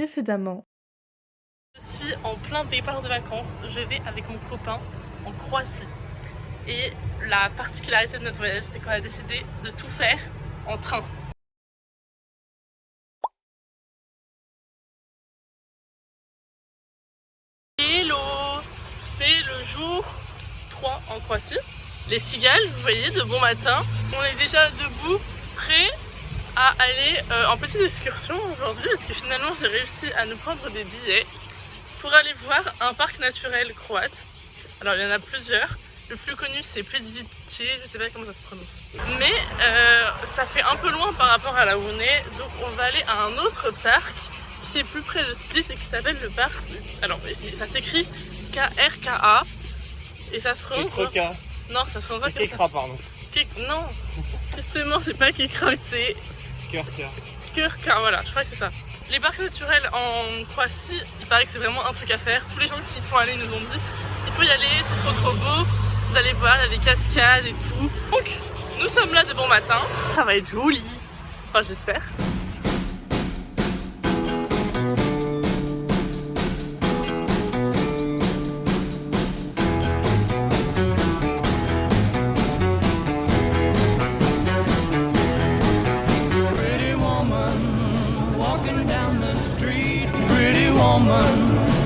précédemment. Je suis en plein départ de vacances, je vais avec mon copain en Croatie. Et la particularité de notre voyage, c'est qu'on a décidé de tout faire en train. Hello! C'est le jour 3 en Croatie. Les cigales, vous voyez, de bon matin. On est déjà debout, prêts à aller en petite excursion aujourd'hui parce que finalement j'ai réussi à nous prendre des billets pour aller voir un parc naturel croate. Alors il y en a plusieurs. Le plus connu c'est Plitvice, je sais pas comment ça se prononce. Mais ça fait un peu loin par rapport à là où on est. Donc on va aller à un autre parc qui est plus près de Split et qui s'appelle le parc. Alors ça s'écrit Krka et ça se prononce. Non, ça se prononce pas Kekra, pardon. Non, justement c'est pas Kekra, c'est Krka, voilà, je crois que c'est ça. Les parcs naturels en Croatie, il paraît que c'est vraiment un truc à faire. Tous les gens qui y sont allés nous ont dit il faut y aller, c'est trop beau. Vous allez voir, il y a des cascades et tout. Donc, nous sommes là de bon matin. Ça va être joli. Enfin, j'espère.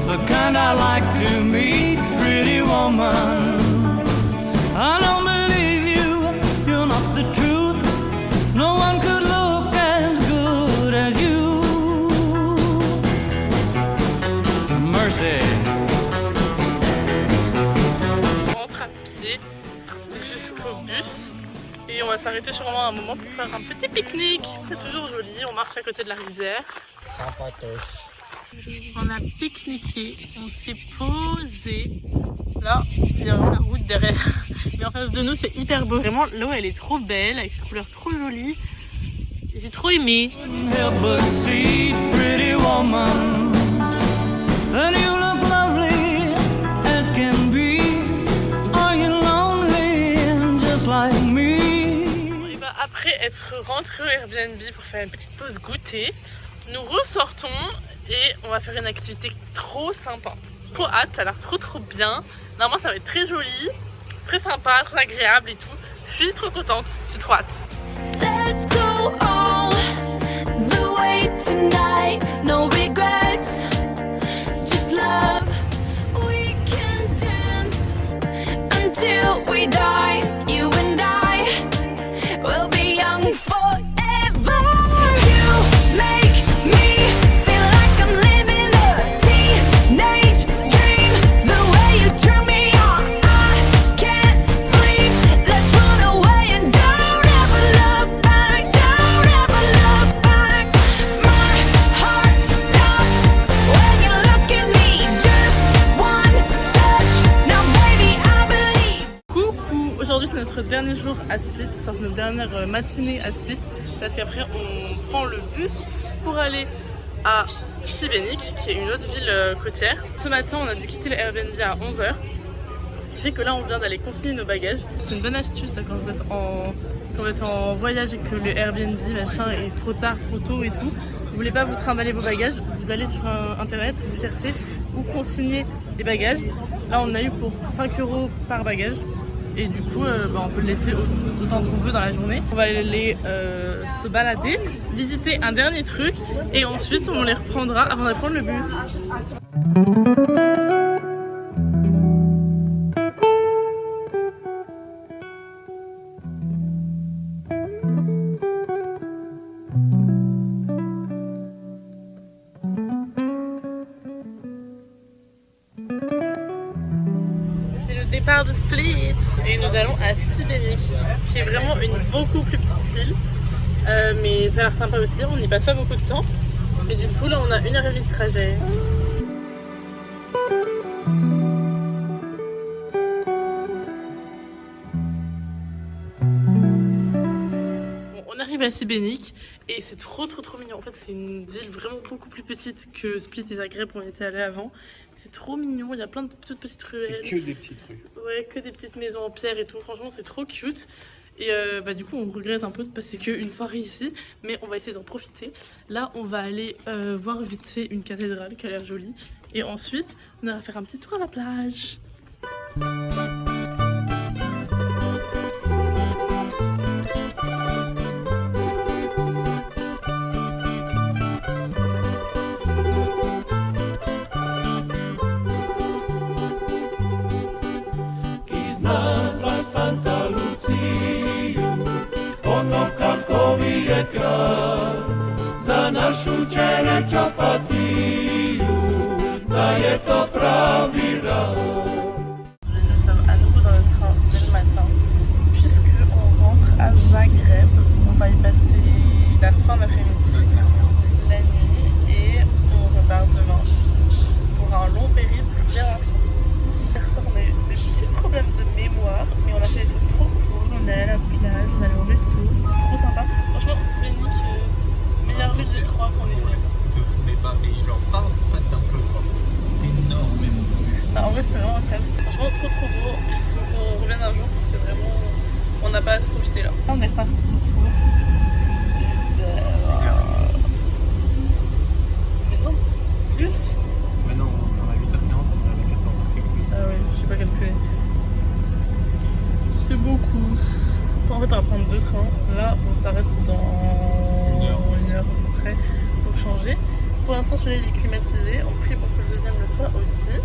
The kind I like to meet, pretty woman. I don't believe you, you're not the truth. No one could look as good as you. Mercy. On rentre à pied jusqu'au bus et on va s'arrêter sûrement un moment pour faire un petit pique-nique. C'est toujours joli, on marche à côté de la rivière. Sympatoche. On a pique-niqué, on s'est posé. Là, il y a vraiment la route derrière. Mais en face de nous, c'est hyper beau. Vraiment, l'eau, elle est trop belle, avec ses couleurs trop jolies. Et j'ai trop aimé. Help but see, pretty woman. And you look lovely as can be. Are you lonely just like me? Et bah, après être rentré au Airbnb pour faire une petite pause goûter, nous ressortons et on va faire une activité trop sympa. Trop hâte, ça a l'air trop bien. Normalement ça va être très joli, très sympa, très agréable et tout. Je suis trop contente, j'ai trop hâte. Let's go all the way tonight. No regrets, just love. We can dance until we die. You and I will be young forever. You make me feel like I'm living a teenage dream. The way you turn me on, I can't sleep. Let's run away and don't ever look back. Don't ever look back. My heart stops when you look at me. Just one touch, now baby I believe. Coucou, aujourd'hui c'est notre dernier jour à Split, enfin c'est notre dernière matinée à Split parce qu'après on prend le bus pour aller à Šibenik qui est une autre ville côtière. Ce matin on a dû quitter le Airbnb à 11h, ce qui fait que là on vient d'aller consigner nos bagages. C'est une bonne astuce ça, quand vous êtes en voyage et que le Airbnb machin est trop tard, trop tôt et tout. Vous voulez pas vous trimballer vos bagages, vous allez sur internet, vous cherchez où consigner les bagages. Là on a eu pour 5 € par bagage. Et du coup, on peut le laisser autant qu'on veut dans la journée. On va aller se balader, visiter un dernier truc et ensuite on les reprendra avant de prendre le bus. Départ de Split et nous allons à Šibenik qui est vraiment une beaucoup plus petite ville mais ça a l'air sympa aussi, on n'y passe pas beaucoup de temps et du coup là on a 1h30 de trajet. Bon, on arrive à Šibenik et c'est trop mignon. En fait c'est une ville vraiment beaucoup plus petite que Split et Zagreb où on était allé avant. C'est trop mignon, il y a plein de toutes petites ruelles. C'est que des petites rues. Ouais, que des petites maisons en pierre et tout, franchement c'est trop cute. Et du coup on regrette un peu de passer qu'une soirée ici, mais on va essayer d'en profiter. Là on va aller voir vite fait une cathédrale qui a l'air jolie, et ensuite on ira faire un petit tour à la plage. Nazwa Santa Luciju, ono kako vijeka, za našu čerečo patiju, da je to pravi rad. Nous sommes à nouveau dans le train dès le matin, puisqu'on rentre à Zagreb. On va y passer la fin d'après-midi, la nuit, et on repart demain pour un long périple vers la France. Hier soir, on a eu des petits problèmes de mémoire, mais on a fait des trucs trop cool. On est allé à la plage, on est allé au resto, c'était trop sympa. Franchement, Sibénik, meilleure ville des 3 qu'on ait fait. Te fous mais pas, mais genre pas d'un peu, genre énormément. En vrai, c'était vraiment incroyable. Franchement, trop beau. Il faut qu'on revienne un jour parce que vraiment, on n'a pas profité là. On est reparti pour 6 heures. Mais non, plus. Mais non, on a 8h40, on est à 14h quelque chose. Ah ouais, je sais pas calculer. C'est beaucoup. En fait, on va prendre 2 trains. Là, on s'arrête dans 1 heure à peu près pour changer. Pour l'instant, celui-là il est climatisé. On prie pour que le deuxième le soit aussi.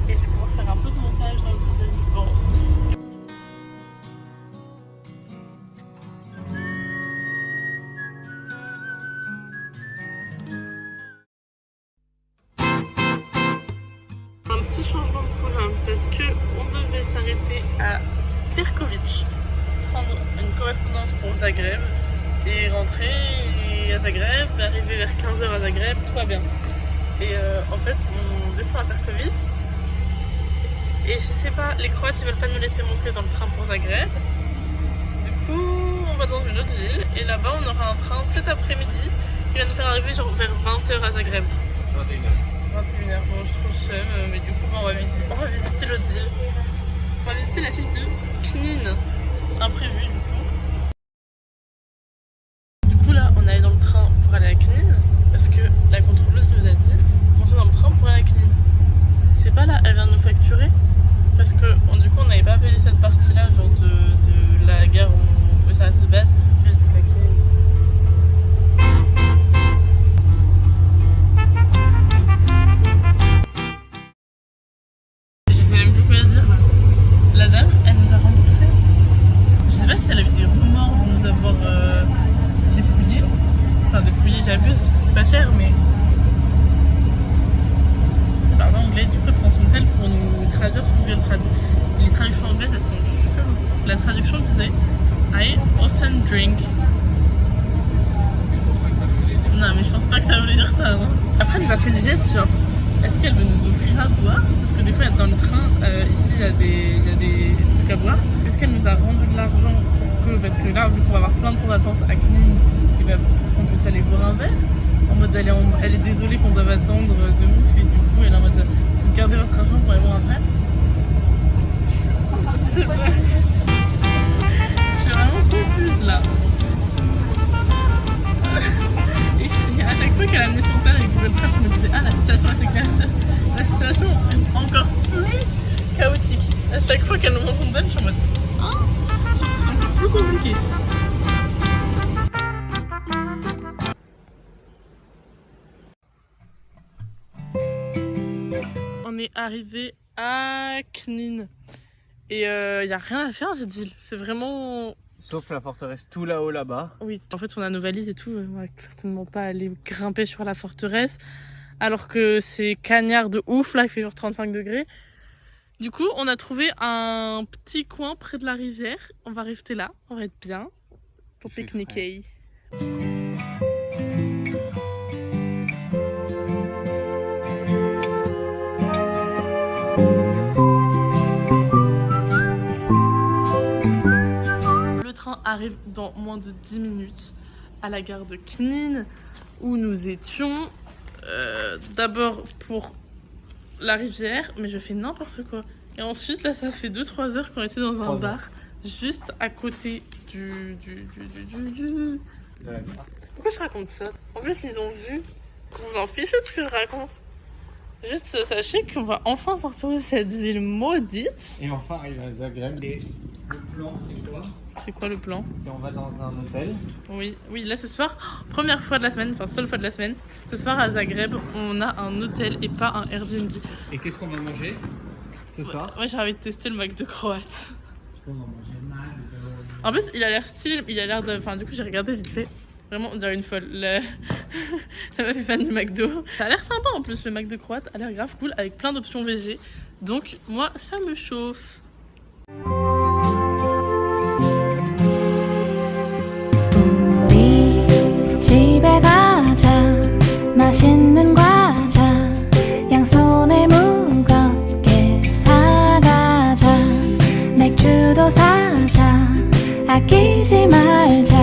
Et je vais pouvoir faire un peu de montage dans le deuxième, je pense. Un petit changement de programme parce que on devait s'arrêter à Perkovic, prendre une correspondance pour Zagreb et rentrer à Zagreb, arriver vers 15h à Zagreb, tout va bien. Et en fait, on descend à Perkovic et je sais pas, les Croates ils veulent pas nous laisser monter dans le train pour Zagreb. Du coup, on va dans une autre ville et là-bas on aura un train cet après-midi qui va nous faire arriver genre vers 20h à Zagreb. 21h, bon je trouve le seum, mais du coup on va visiter l'autre ville. On va visiter la ville de Knin, imprévu du coup. Du coup là on est allé dans le train pour aller à Knin, parce que la contrôleuse nous a dit montez dans le train pour aller à Knin. C'est pas là, elle vient de nous facturer, parce que du coup on n'avait pas payé cette partie là, genre de la gare où on pouvait s'arrêter de base, juste à Knin. La dame, elle nous a remboursé. Je sais pas si elle a eu des remords de nous avoir dépouillés. Enfin, dépouillés, j'abuse parce que c'est pas cher, mais. Elle parle anglais, du coup, elle prend son tel pour nous traduire sur Google Trad. Les traductions anglaises, elles sont cheloues. La traduction disait I often drink. Non, mais je pense pas que ça voulait dire ça, non. Après, elle nous a fait le geste, genre. Est-ce qu'elle veut nous offrir à boire? Parce que des fois dans le train, ici il y a des trucs à boire. Est-ce qu'elle nous a rendu de l'argent pour que, parce que là vu qu'on va avoir plein de temps d'attente à Knin, et ben, pour qu'on puisse aller boire un verre, en mode elle est désolée qu'on doive attendre de ouf et du coup elle est en mode vous gardez votre argent pour aller boire un verre. Je sais pas. Je suis vraiment confuse là. Et à chaque fois qu'elle amenait son père avec Google Trad, je me disais ah la situation est éclaircie. La situation est encore plus chaotique. À chaque fois qu'elle nous montre son tel, je suis en mode ah, c'est encore plus compliqué. On est arrivé à Knin et y a rien à faire dans cette ville. C'est vraiment. Sauf la forteresse tout là-haut là-bas. Oui, en fait on a nos valises et tout, on va certainement pas aller grimper sur la forteresse alors que c'est cagnard de ouf, là il fait genre 35 degrés. Du coup on a trouvé un petit coin près de la rivière, on va rester là, on va être bien pour pique-niquer. Arrive dans moins de 10 minutes à la gare de Knin où nous étions d'abord pour la rivière, mais je fais n'importe quoi. Et ensuite là ça fait 2-3 heures qu'on était dans un bar juste à côté du... Pourquoi je raconte ça? En plus, ils ont vu. Vous en fichez ce que je raconte? Juste sachez qu'on va enfin sortir de cette ville maudite. Et enfin arriver à Zagreb. Et le plan, c'est quoi? C'est quoi le plan? C'est on va dans un hôtel. Oui, là ce soir, première fois de la semaine, enfin seule fois de la semaine, ce soir à Zagreb, on a un hôtel et pas un Airbnb. Et qu'est-ce qu'on va manger? C'est ça? Moi j'ai envie de tester le McDo croate. Est-ce qu'on va manger mal? En plus, il a l'air stylé, il a l'air de... Enfin, du coup, j'ai regardé vite fait. Vraiment, on dirait une folle. La meuf est fan du McDo. Ça a l'air sympa en plus, le McDo croate a l'air grave cool avec plein d'options végé. Donc, moi, ça me chauffe. 우리 집에 가자 맛있는 과자 양손에 무겁게 사가자 맥주도 사자 아끼지 말자.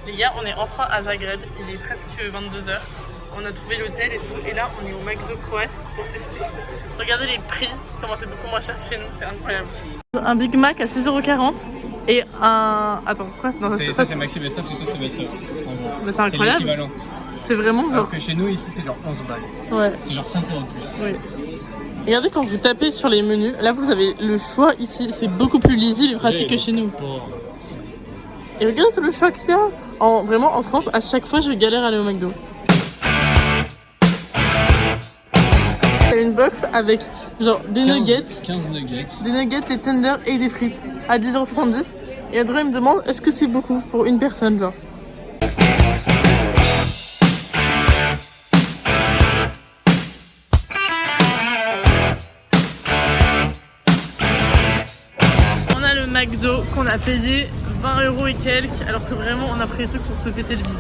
Les gars, on est enfin à Zagreb, il est presque 22h. On a trouvé l'hôtel et tout, et là on est au McDo croate pour tester. Regardez les prix, comment c'est beaucoup moins cher que chez nous, c'est incroyable. Un Big Mac à 6,40€ et un... Attends, quoi? Non, Ça c'est Maxi Best of et ça c'est Best of. Mais c'est incroyable. l'équivalent. C'est vraiment genre... Alors que chez nous ici c'est genre 11 balles. Ouais. C'est genre 5 € de plus. Oui. Regardez quand vous tapez sur les menus, là vous avez le choix ici, c'est beaucoup plus lisible et pratique que chez nous. Et regarde tout le choix qu'il y a. Vraiment en France, à chaque fois je galère à aller au McDo. C'est une box avec genre des nuggets, 15 nuggets. des nuggets, des tenders et des frites à 10,70€. Et Adrien il me demande est-ce que c'est beaucoup pour une personne genre. McDo qu'on a payé 20€ et quelques, alors que vraiment on a pris ce pour se péter le bide.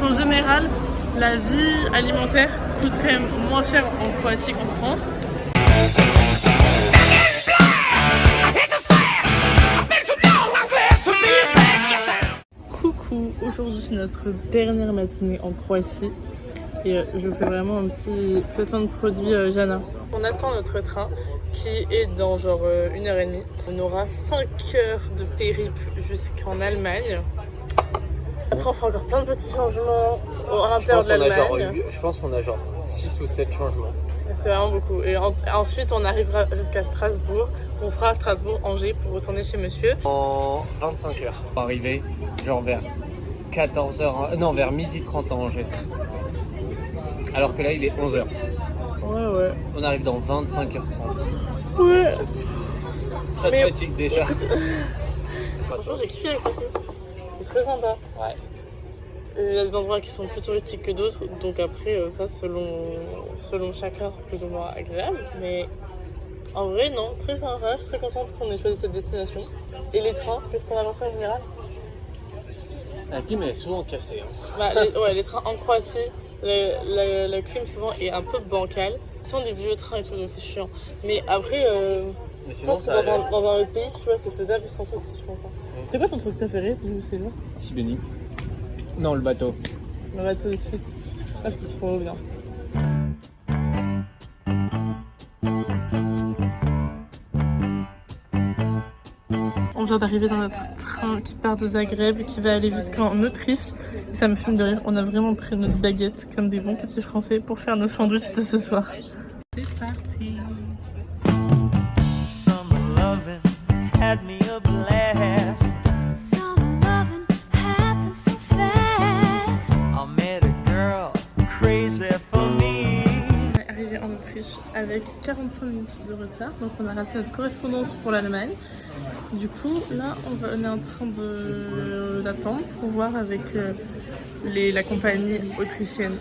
En général, la vie alimentaire coûte quand même moins cher en Croatie qu'en France. Coucou, aujourd'hui c'est notre dernière matinée en Croatie et je fais vraiment un petit placement de produit Jana. On attend notre train qui est dans genre 1h30. On aura 5 heures de périple jusqu'en Allemagne. Après on fera encore plein de petits changements à l'intérieur de l'Allemagne. Je pense qu'on a genre 6 ou 7 changements. C'est vraiment beaucoup. Et ensuite on arrivera jusqu'à Strasbourg. On fera Strasbourg-Angers pour retourner chez monsieur. En 25 heures. On va arriver genre vers 14h, non vers 12h30 à Angers. Alors que là il est 11h. Ouais. On arrive dans 25h30. Ouais. Ça te fatigue déjà. Franchement j'ai kiffé avec aussi. C'est très sympa. Ouais. Il y a des endroits qui sont plus touristiques que d'autres, donc après ça selon chacun c'est plus ou moins agréable. Mais en vrai non, très sympa, je suis très contente qu'on ait choisi cette destination. Et les trains, qu'est-ce que t'en as pensé en général? La clim elle est souvent cassée. Hein. Bah, les trains en Croatie, la clim souvent est un peu bancale. Ce sont des vieux trains et tout, donc c'est chiant. Mais après, je pense que dans un autre pays, tu vois, c'est faisable sans souci, je pense. C'est quoi ton truc préféré du séjour? Sibénik. Non, le bateau. Le bateau de suite. Ah, c'était trop bien. On vient d'arriver dans notre train qui part de Zagreb, qui va aller jusqu'en Autriche. Et ça me fume de rire. On a vraiment pris notre baguette comme des bons petits Français pour faire nos sandwichs de ce soir. C'est parti. Summer loving had me a blast. Summer loving happens so fast. I met a girl crazy for me. On est arrivé en Autriche avec 45 minutes de retard, donc on a raté notre correspondance pour l'Allemagne. Du coup, là, on est en train d'attendre pour voir avec la compagnie autrichienne.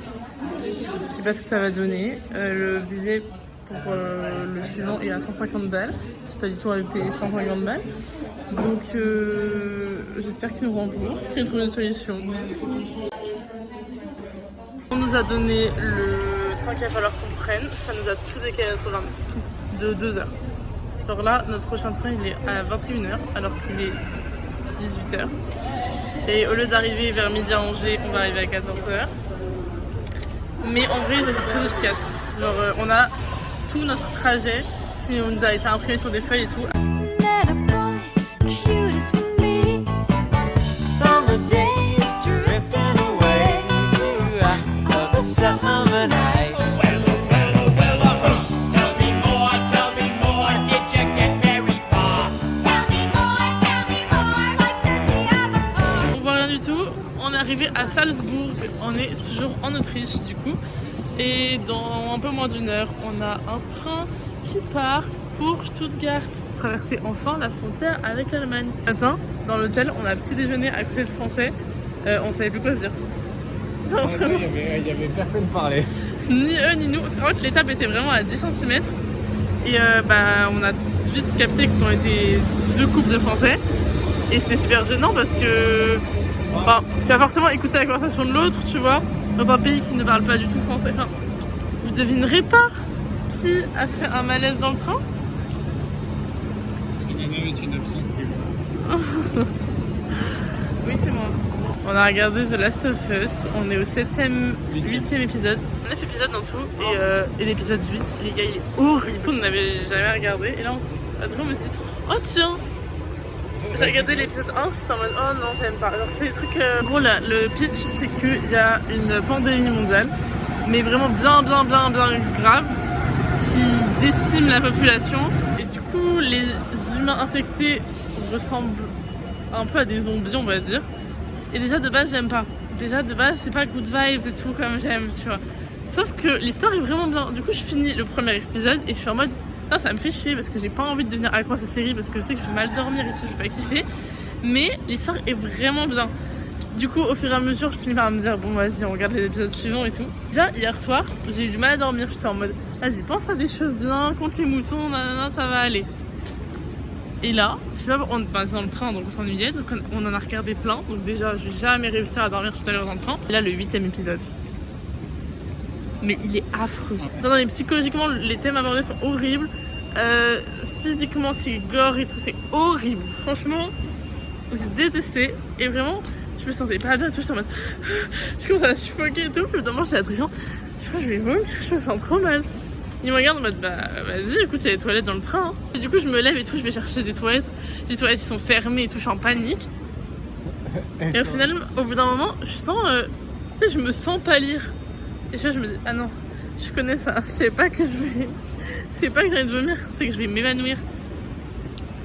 Je sais pas ce que ça va donner. Le billet pour le suivant est à 150 balles. Je sais pas du tout envie de payer 150 balles. Donc, j'espère qu'ils nous remboursent, qu'ils trouvent une solution. On nous a donné le train qu'il va falloir qu'on prenne. Ça nous a tout décalé notre programme, tout, de 2 heures. Alors là, notre prochain train il est à 21h alors qu'il est 18h. Et au lieu d'arriver vers midi à Angers, on va arriver à 14h. Mais en vrai, c'est très efficace. Genre, on a tout notre trajet qui nous a été imprimé sur des feuilles et tout. Met a boy, cute summer nights. Tell me more, did you get very far? Tell me more, like does he have a car? On voit rien du tout. On est arrivé à Salzbourg. On est toujours en Autriche du coup. Et dans un peu moins d'1 heure, on a un train qui part pour Stuttgart, pour traverser enfin la frontière avec l'Allemagne. Ce matin, dans l'hôtel, on a un petit déjeuner à côté de français. On savait plus quoi se dire. Genre, vraiment, Il y avait personne parler. ni eux ni nous. Parce qu'en fait, l'étape était vraiment à 10 cm. Et on a vite capté qu'on était 2 couples de français. Et c'était super gênant parce que tu vas forcément écouter la conversation de l'autre, tu vois, dans un pays qui ne parle pas du tout français. Enfin, vous devinerez pas qui a fait un malaise dans le train. Oui, c'est moi. On a regardé The Last of Us, on est au 7e, 8e épisode. 9 épisodes en tout, et l'épisode 8, les gars, il est horrible. On n'avait jamais regardé, et là, Adrien me dit oh tiens, j'ai regardé l'épisode 1, j'étais en mode oh non, j'aime pas. Alors, c'est des trucs. Gros, là, le pitch, c'est qu'il y a une pandémie mondiale, mais vraiment bien grave, qui décime la population, et du coup, les humains infectés ressemblent un peu à des zombies, on va dire. Et déjà de base j'aime pas. Déjà de base c'est pas good vibes et tout comme j'aime, tu vois. Sauf que l'histoire est vraiment bien. Du coup je finis le premier épisode et je suis en mode ça me fait chier parce que j'ai pas envie de devenir accro à cette série parce que je sais que je vais mal dormir et tout, je vais pas kiffer. Mais l'histoire est vraiment bien. Du coup au fur et à mesure je finis par me dire bon vas-y on regarde les épisodes suivants et tout. Déjà hier soir j'ai eu du mal à dormir, j'étais en mode vas-y pense à des choses bien, compte les moutons, nanana, ça va aller. Et là, je sais pas, on est dans le train donc on s'ennuyait, donc on en a regardé plein. Donc déjà, je vais jamais réussir à dormir tout à l'heure dans le train. Et là, le 8e épisode. Mais il est affreux. Non, mais psychologiquement, les thèmes abordés sont horribles. Physiquement, c'est gore et tout, c'est horrible. Franchement, j'ai détesté. Et vraiment, je me sentais pas bien. J'étais en mode, je commence à suffoquer et tout. Puis d'abord, j'ai Adrien, je crois que je vais vomir, je me sens trop mal. Il me regarde en mode vas-y écoute il y a des toilettes dans le train hein. Et du coup je me lève et tout, je vais chercher des toilettes. Les toilettes ils sont fermées et tout, je suis en panique. Et au final au bout d'un moment je sens tu sais je me sens pâlir. Et je me dis ah non je connais ça, c'est pas que j'ai envie de vomir, c'est que je vais m'évanouir.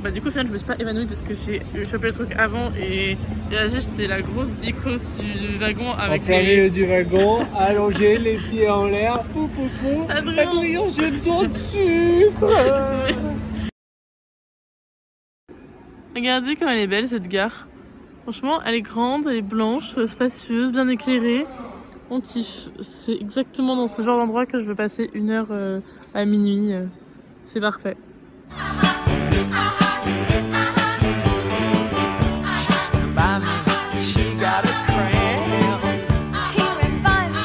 Bah du coup au final je me suis pas évanouie parce que j'ai chopé le truc avant et j'étais la grosse vicose du wagon avec en plein milieu du wagon, allongé, les pieds en l'air, pou. Adrien, j'ai besoin de sucre. Regardez comme elle est belle cette gare. Franchement elle est grande, elle est blanche, spacieuse, bien éclairée. On kiffe. C'est exactement dans ce genre d'endroit que je veux passer 1 heure à minuit. C'est parfait. By me, she got a cramp. He ran by me,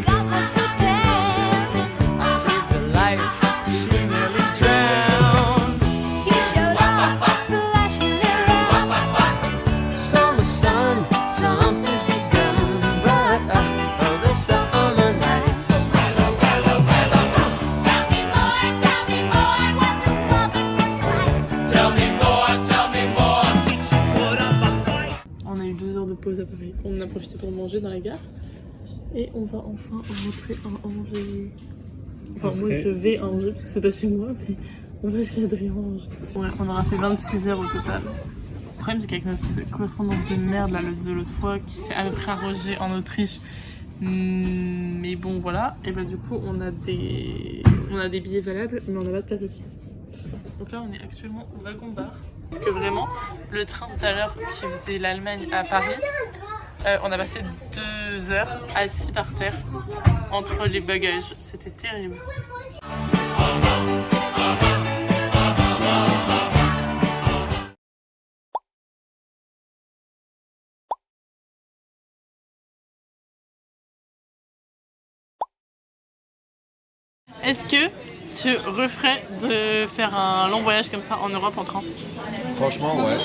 got me so damn. I saved her life, she nearly drowned. He showed up, splashing around. Summer sun, something's begun. But the summer nights. Tell me more, what's the love at first sight? Tell me more, did you put up a fight? On a eu 2 heures de pause à Paris. On en a profité pour manger dans la gare. Et on va enfin rentrer à Angers. Enfin moi je vais à Angers parce que c'est pas chez moi, mais on va chez Adrien à Angers. Ouais, on aura fait 26 heures au total. Le problème c'est qu'avec notre correspondance de merde là, de l'autre fois qui s'est à peu près arrogée en Autriche. Mais bon voilà, et bah du coup on a des billets valables mais on n'a pas de place assise. Donc là on est actuellement au wagon-bar. Parce que vraiment, le train tout à l'heure qui faisait l'Allemagne à Paris, on a passé 2 heures assis par terre entre les bagages. C'était terrible. Est-ce que tu referais de faire un long voyage comme ça en Europe en train? Franchement, ouais.